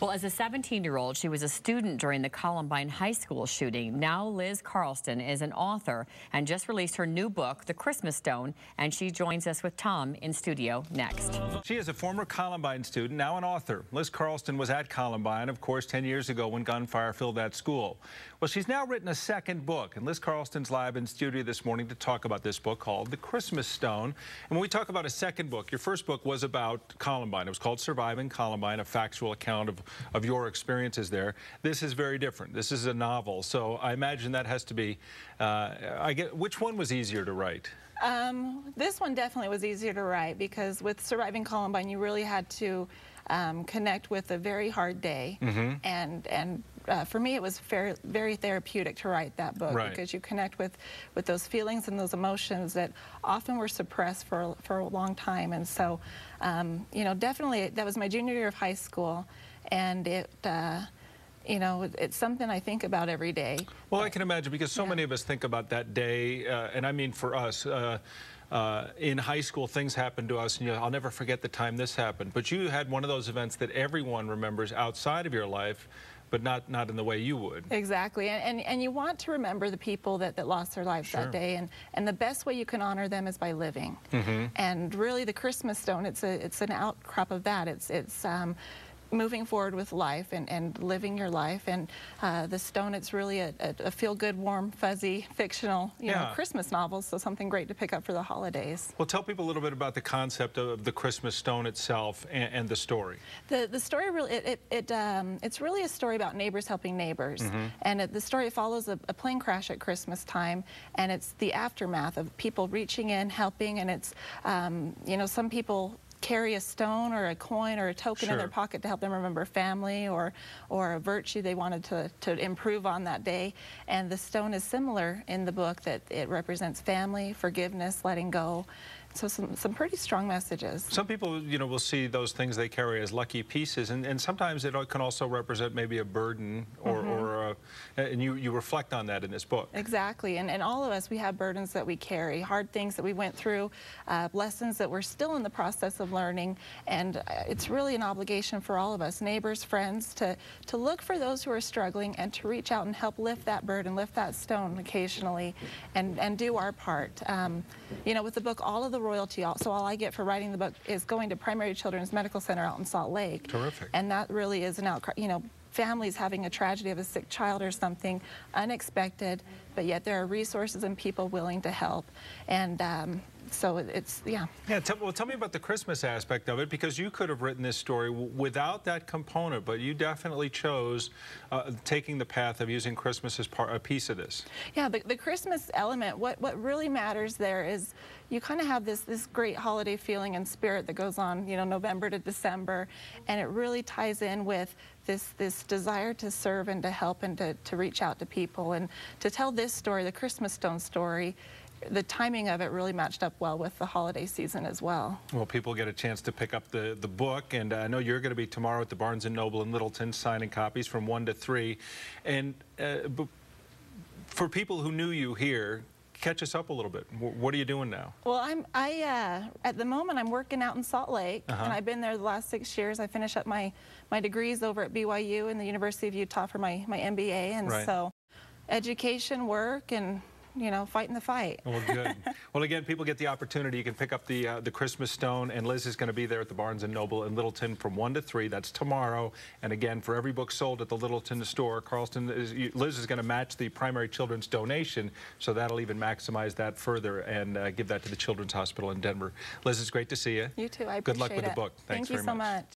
Well, as a 17-year-old, she was a student during the Columbine High School shooting. Now Liz Carlston is an author and just released her new book, The Christmas Stone, and she joins us with Tom in studio next. She is a former Columbine student, now an author. Liz Carlston was at Columbine, of course, 10 years ago when gunfire filled that school. Well, she's now written a second book, and Liz Carlston's live in studio this morning to talk about this book called The Christmas Stone. And when we talk about a second book, your first book was about Columbine. It was called Surviving Columbine, a factual account of your experiences there. This is very different. This is a novel, so I imagine that has to be, which one was easier to write? This one definitely was easier to write because with Surviving Columbine, you really had to connect with a very hard day. And for me, it was very therapeutic to write that book because you connect with those feelings and those emotions that often were suppressed for a long time. And so, you know, definitely that was my junior year of high school, and you know, it's something I think about every day. Well, I can imagine, because so many of us think about that day, and I mean for us, in high school, things happened to us, and I'll never forget the time this happened. But you had one of those events that everyone remembers outside of your life, but not in the way you would. Exactly, and you want to remember the people that lost their lives that day, and the best way you can honor them is by living. And really, the Christmas Stone, it's an outcrop of that. It's moving forward with life and living your life, and the Stone, it's really a feel-good, warm, fuzzy, fictional, you know, Christmas novel, so something great to pick up for the holidays. Well, tell people a little bit about the concept of the Christmas Stone itself and the story. The story really, it's really a story about neighbors helping neighbors, and the story follows a plane crash at Christmas time, and it's the aftermath of people reaching in, helping, and it's, you know, some people carry a stone or a coin or a token in their pocket to help them remember family or a virtue they wanted to improve on that day. And the stone is similar in the book, that it represents family, forgiveness, letting go. So some pretty strong messages. Some people, you know, will see those things they carry as lucky pieces, and sometimes it can also represent maybe a burden and you reflect on that in this book. Exactly, and all of us, we have burdens that we carry, hard things that we went through, lessons that we're still in the process of learning, and it's really an obligation for all of us, neighbors, friends, to look for those who are struggling and to reach out and help lift that burden, lift that stone occasionally, and do our part. You know, with the book, all of the royalty, so all I get for writing the book is going to Primary Children's Medical Center out in Salt Lake. Terrific. And that really is an outcry, you know, families having a tragedy of a sick child or something unexpected, but yet there are resources and people willing to help. And so it's, Yeah, tell me about the Christmas aspect of it, because you could have written this story without that component, but you definitely chose taking the path of using Christmas as a piece of this. Yeah, the Christmas element, what really matters there is you kind of have this great holiday feeling and spirit that goes on, you know, November to December, and it really ties in with this desire to serve and to help and to reach out to people. And to tell this story, the Christmas Stone story, the timing of it really matched up well with the holiday season as well. Well, people get a chance to pick up the book, and I know you're going to be tomorrow at the Barnes & Noble in Littleton signing copies from 1 to 3. And for people who knew you here, catch us up a little bit. What are you doing now? Well, at the moment, I'm working out in Salt Lake, and I've been there the last 6 years. I finished up my degrees over at BYU and the University of Utah for my MBA, and so education, work, and you know, fighting the fight. Well, good. Well, again, people get the opportunity. You can pick up the Christmas Stone, and Liz is going to be there at the Barnes & Noble in Littleton from 1 to 3. That's tomorrow. And again, for every book sold at the Littleton store, Liz is going to match the Primary Children's donation, so that'll even maximize that further and give that to the Children's Hospital in Denver. Liz, it's great to see you. You too. I appreciate it. Good luck with the book. Thanks very much. Thank you so much.